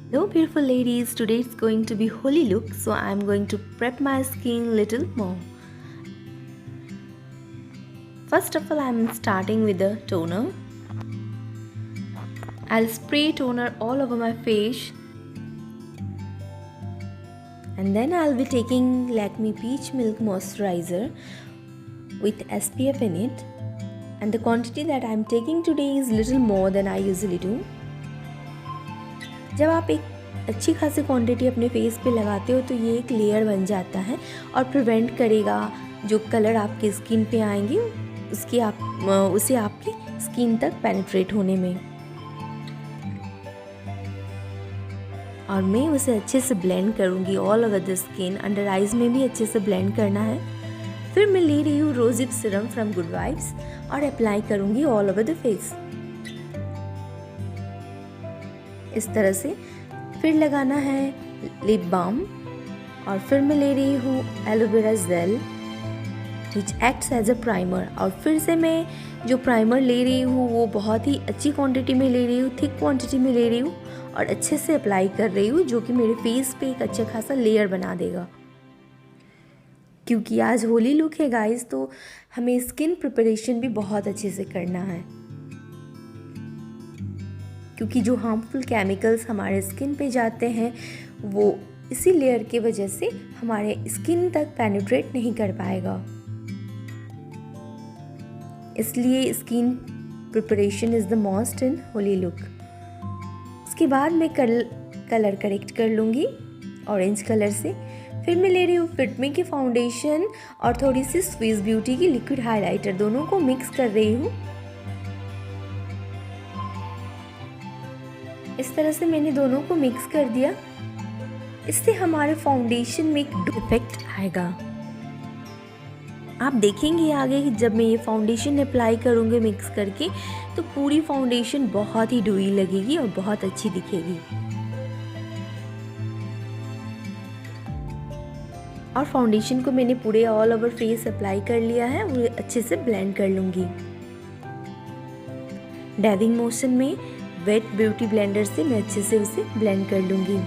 Hello beautiful ladies, today it's going to be holy look, so I'm going to prep my skin little more. First of all, I'm starting with the toner. I'll spray toner all over my face. And then I'll be taking Lakme Peach Milk Moisturizer with SPF in it. And the quantity that I'm taking today is little more than I usually do. जब आप एक अच्छी खासी quantity अपने face पे लगाते हो तो ये एक लेयर बन जाता है और प्रिवेंट करेगा जो कलर आपकी स्किन पे आएंगे उसे आपकी स्किन तक पेनिट्रेट होने में। और मैं उसे अच्छे से ब्लेंड करूँगी all over the skin, under eyes में भी अच्छे से ब्लेंड करना है। फिर मैं ले रही हूँ rosehip serum from good vibes और अप्लाई करूँगी ऑल ओवर द फेस इस तरह से। फिर लगाना है लिप बाम और फिर मैं ले रही हूँ aloe vera gel which acts as a primer. और फिर से मैं जो प्राइमर ले रही हूँ वो बहुत ही अच्छी क्वांटिटी में ले रही हूँ, थिक क्वांटिटी में ले रही हूँ और अच्छे से अप्लाई कर रही हूँ, जो कि मेरे फेस पे एक अच्छा खासा लेयर बना देगा। क्योंकि आज होली लुक है गाइस, तो हमें स्किन प्रिपरेशन भी बहुत अच्छे से करना है, क्योंकि जो हार्मफुल केमिकल्स हमारे स्किन पे जाते हैं वो इसी लेयर की वजह से हमारे स्किन तक पेनिट्रेट नहीं कर पाएगा। इसलिए skin preparation is the most in Holi look. उसके बाद मैं कलर करेक्ट कर लूँगी ऑरेंज कलर से। फिर मैं ले रही हूँ फिटमी की फाउंडेशन और थोड़ी सी स्विस ब्यूटी की लिक्विड हाइलाइटर, दोनों को मिक्स कर रही हूँ। इस तरह से मैंने दोनों को मिक्स कर दिया। इससे हमारे फाउंडेशन में एक इफेक्ट आएगा। आप देखेंगे आगे कि जब मैं ये फाउंडेशन अप्लाई करूँगी मिक्स करके तो पूरी फाउंडेशन बहुत ही डूई लगेगी और बहुत अच्छी दिखेगी। और फाउंडेशन को मैंने पूरे ऑल ओवर फेस अप्लाई कर लिया है, वो अच्छे से ब्लेंड कर लूँगी। डैबिंग मोशन में वेट ब्यूटी ब्लेंडर से मैं अच्छे से उसे ब्लेंड कर लूँगी।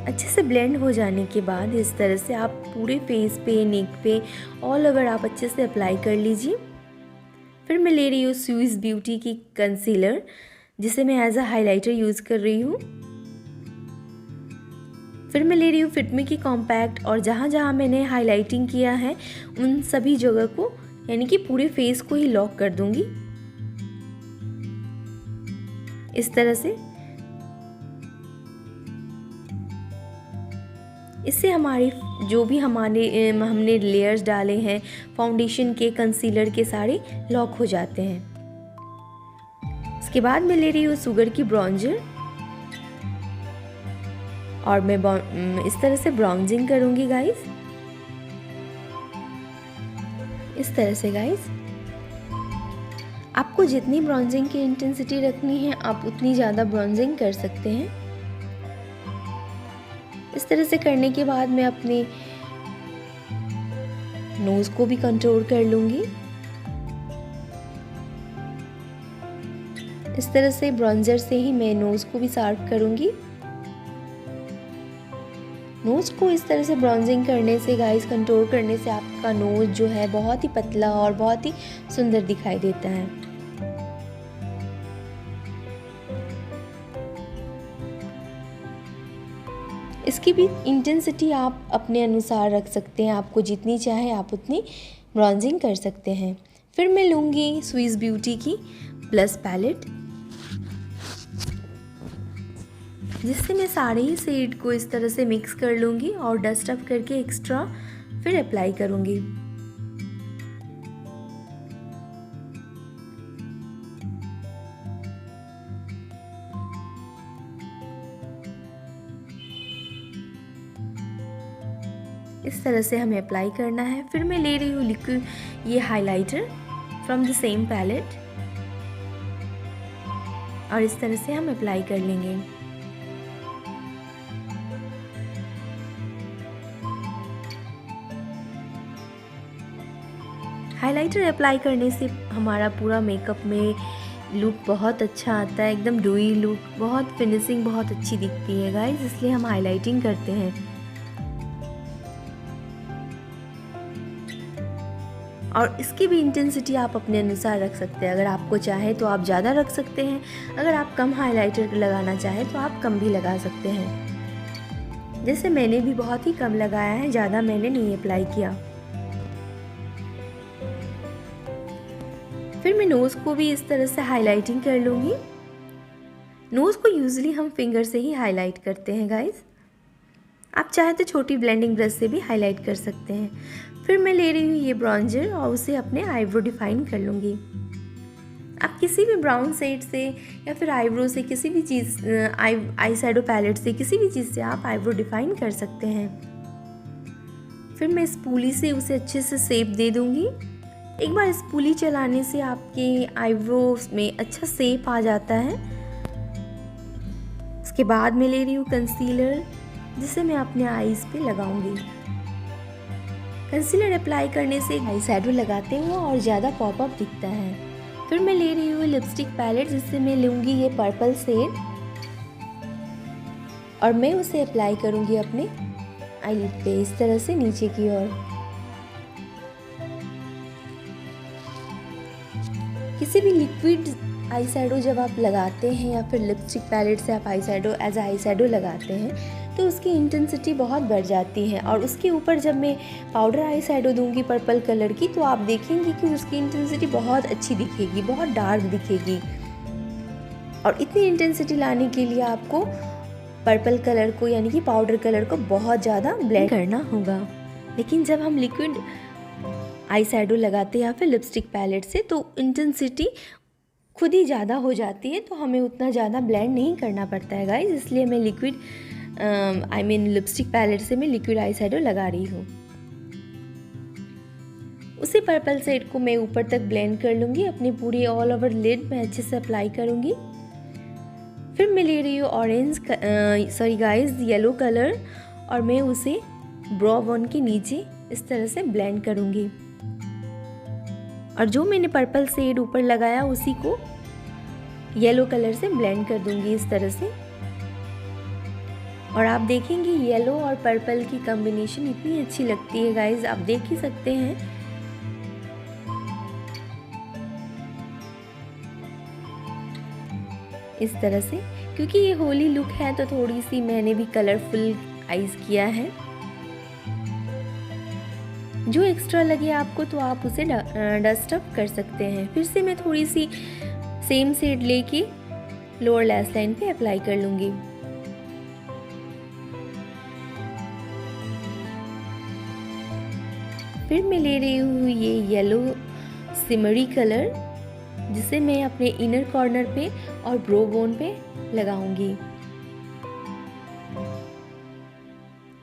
अच्छे से ब्लेंड हो जाने के बाद इस तरह से आप पूरे फेस पे, नेक पे, ऑल ओवर आप अच्छे से अप्लाई कर लीजिए। फिर मैं ले रही हूँ स्विस ब्यूटी की कंसीलर, जिसे मैं एज अ हाइलाइटर यूज़ कर रही हूँ। फिर मैं ले रही हूँ फिटमी की कॉम्पैक्ट और जहाँ जहाँ मैंने हाइलाइटिंग किया है उन सभी जगह को, यानी कि पूरे फेस को ही लॉक कर दूंगी इस तरह से। इससे हमारी जो भी हमने लेयर्स डाले हैं फाउंडेशन के, कंसीलर के, सारे लॉक हो जाते हैं। इसके बाद मैं ले रही हूँ शुगर की ब्रॉन्जर और मैं इस तरह से ब्राउजिंग करूँगी गाइस, इस तरह से गाइस। आपको जितनी ब्राउजिंग की इंटेंसिटी रखनी है आप उतनी ज़्यादा ब्राउजिंग कर सकते हैं। इस तरह से करने के बाद मैं अपने नोज़ को भी कंट्रोल कर लूँगी। इस तरह से ब्राउजर से ही मैं नोज़ को भी शार्प करूँगी। नोज़ को इस तरह से ब्राउजिंग करने से गाइस, कंट्रोल करने से आपका नोज़ जो है बहुत ही पतला और बहुत ही सुंदर दिखाई देता है। इसकी भी इंटेंसिटी आप अपने अनुसार रख सकते हैं, आपको जितनी चाहे आप उतनी ब्राउजिंग कर सकते हैं। फिर मैं लूँगी स्विस ब्यूटी की प्लस पैलेट, जिससे मैं सारे ही शेड को इस तरह से मिक्स कर लूँगी और डस्ट अप करके एक्स्ट्रा फिर अप्लाई करूँगी। इस तरह से हमें अप्लाई करना है। फिर मैं ले रही हूँ लिक्विड ये highlighter from the same palette और इस तरह से हम अप्लाई कर लेंगे। हाइलाइटर अप्लाई करने से हमारा पूरा मेकअप में लुक बहुत अच्छा आता है, एकदम डूई लुक, बहुत फिनिशिंग बहुत अच्छी दिखती है गाइस, इसलिए हम हाइलाइटिंग करते हैं। और इसकी भी इंटेंसिटी आप अपने अनुसार रख सकते हैं, अगर आपको चाहे तो आप ज़्यादा रख सकते हैं, अगर आप कम हाइलाइटर लगाना चाहें तो आप कम भी लगा सकते हैं। जैसे मैंने भी बहुत ही कम लगाया है, ज़्यादा मैंने नहीं अप्लाई किया। फिर मैं नोज़ को भी इस तरह से हाइलाइटिंग कर लूँगी। नोज़ को यूजुअली हम फिंगर से ही हाईलाइट करते हैं गाइस, आप चाहे तो छोटी ब्लेंडिंग ब्रश से भी हाईलाइट कर सकते हैं। फिर मैं ले रही हूँ ये ब्रॉन्जर और उसे अपने आईब्रो डिफाइन कर लूँगी। आप किसी भी ब्राउन शेड से या फिर आईब्रो से, किसी भी चीज़ आई शैडो पैलेट से, किसी भी चीज़ से आप आईब्रो डिफाइन कर सकते हैं। फिर मैं स्पूली से उसे अच्छे से शेप दे दूँगी। एक बार स्पूली चलाने से आपके आईब्रोज में अच्छा शेप आ जाता है। उसके बाद मैं ले रही हूँ कंसीलर, जिसे मैं अपने आईज पे लगाऊंगी। कंसीलर अप्लाई करने से आई शैडो लगाते हुए और ज़्यादा पॉपअप दिखता है। फिर मैं ले रही हूँ लिपस्टिक पैलेट, जिससे मैं लूँगी ये पर्पल शेड और मैं उसे अप्लाई करूँगी अपने आईलिड पे इस तरह से नीचे की ओर। किसी भी लिक्विड आई शैडो जब आप लगाते हैं या फिर लिपस्टिक पैलेट से आप eye shadow as eye shadow लगाते हैं तो उसकी इंटेंसिटी बहुत बढ़ जाती है, और उसके ऊपर जब मैं पाउडर आई शैडो दूंगी पर्पल कलर की तो आप देखेंगे कि उसकी इंटेंसिटी बहुत अच्छी दिखेगी, बहुत डार्क दिखेगी। और इतनी इंटेंसिटी लाने के लिए आपको पर्पल कलर को यानी कि पाउडर कलर को बहुत ज़्यादा ब्लेंड करना होगा। लेकिन जब हम लिक्विड आई शैडो लगाते हैं या फिर लिपस्टिक पैलेट से तो इंटेंसिटी खुद ही ज़्यादा हो जाती है, तो हमें उतना ज़्यादा ब्लेंड नहीं करना पड़ता है गाइस। इसलिए मैं लिक्विड लिपस्टिक पैलेट से मैं लिक्विड आई शैडो लगा रही हूँ। उसी पर्पल शेड को मैं ऊपर तक ब्लेंड कर लूँगी, अपनी पूरी ऑल ओवर लिड में अच्छे से अप्लाई करूँगी। फिर मैं ले रही हूँ येलो कलर और मैं उसे ब्रो बोन के नीचे इस तरह से ब्लेंड करूँगी। और जो मैंने पर्पल शेड ऊपर लगाया उसी को येलो कलर से ब्लेंड कर दूंगी इस तरह से। और आप देखेंगे येलो और पर्पल की कॉम्बिनेशन इतनी अच्छी लगती है गाइज, आप देख ही सकते हैं। इस तरह से, क्योंकि ये होली लुक है तो थोड़ी सी मैंने भी कलरफुल आईज किया है। जो एक्स्ट्रा लगे आपको तो आप उसे डस्ट अप कर सकते हैं। फिर से मैं थोड़ी सी सेम शेड लेके लोअर लैश लाइन पे अप्लाई कर लूँगी। फिर मैं ले रही हूँ ये येलो सिमरी कलर, जिसे मैं अपने इनर कॉर्नर पे और ब्रो बोन पे लगाऊंगी।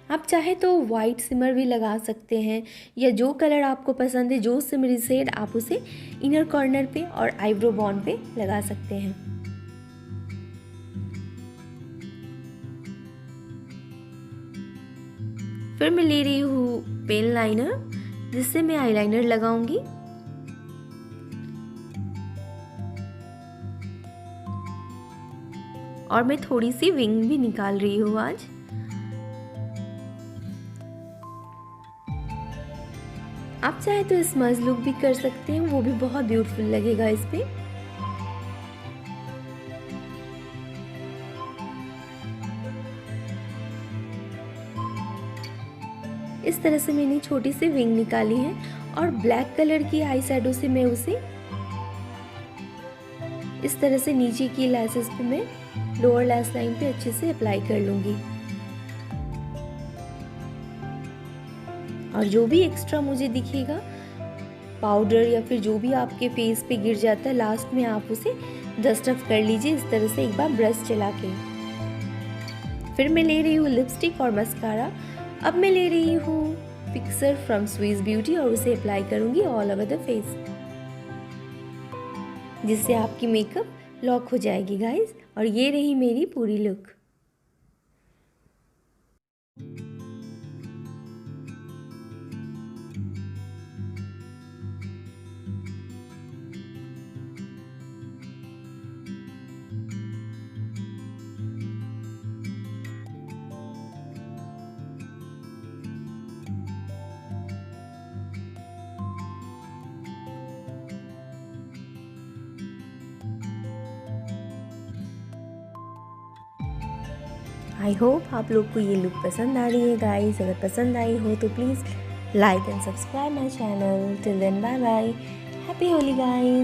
आप चाहे तो वाइट सिमर भी लगा सकते हैं, या जो कलर आपको पसंद है, जो सिमरी शेड आप उसे इनर कॉर्नर पे और आईब्रो बोन पे लगा सकते हैं। फिर मैं ले रही हूँ पेन लाइनर, जिससे मैं आईलाइनर लगाऊंगी। और मैं थोड़ी सी विंग भी निकाल रही हूँ आज। आप चाहे तो स्मज लुक भी कर सकते हैं, वो भी बहुत ब्यूटीफुल लगेगा इस पे। इस तरह से मैंने छोटी सी विंग निकाली है और ब्लैक कलर की आई शैडो से मैं उसे इस तरह से नीचे की लैशेस पे मैं लोअर लैश लाइन पे अच्छे से अप्लाई कर लूंगी। और जो भी एक्स्ट्रा मुझे दिखेगा पाउडर या फिर जो भी आपके फेस पे गिर जाता है, लास्ट में आप उसे डस्ट अप कर लीजिए इस तरह से एक बार ब्रश चला के। फिर मैं ले रही हूँ लिपस्टिक और मस्कारा। अब मैं ले रही हूँ फिक्सर फ्रॉम स्विस ब्यूटी और उसे अप्लाई करूँगी ऑल ओवर द फेस, जिससे आपकी मेकअप लॉक हो जाएगी गाइस। और ये रही मेरी पूरी लुक। आई होप आप लोग को ये लुक पसंद आ रही है गाइस। अगर पसंद आई हो तो please like and subscribe my channel. Till then bye bye, happy Holi guys.